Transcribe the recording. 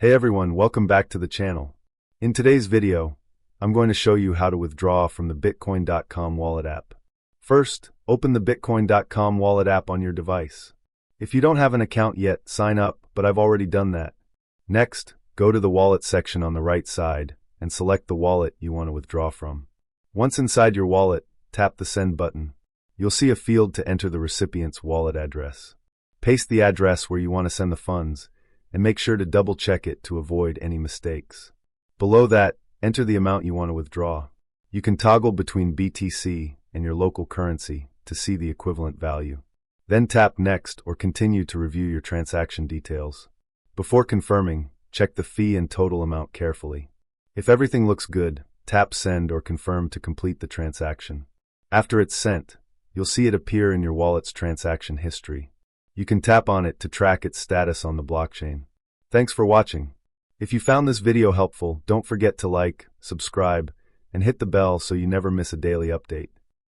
Hey everyone, welcome back to the channel. In today's video, I'm going to show you how to withdraw from the Bitcoin.com wallet app. First, open the Bitcoin.com wallet app on your device. If you don't have an account yet, sign up, but I've already done that. Next, go to the wallet section on the right side and select the wallet you want to withdraw from. Once inside your wallet, tap the Send button. You'll see a field to enter the recipient's wallet address. Paste the address where you want to send the funds, and make sure to double-check it to avoid any mistakes. Below that, enter the amount you want to withdraw. You can toggle between BTC and your local currency to see the equivalent value. Then tap Next or Continue to review your transaction details. Before confirming, check the fee and total amount carefully. If everything looks good, tap Send or Confirm to complete the transaction. After it's sent, you'll see it appear in your wallet's transaction history. You can tap on it to track its status on the blockchain. Thanks for watching. If you found this video helpful, don't forget to like, subscribe, and hit the bell so you never miss a daily update.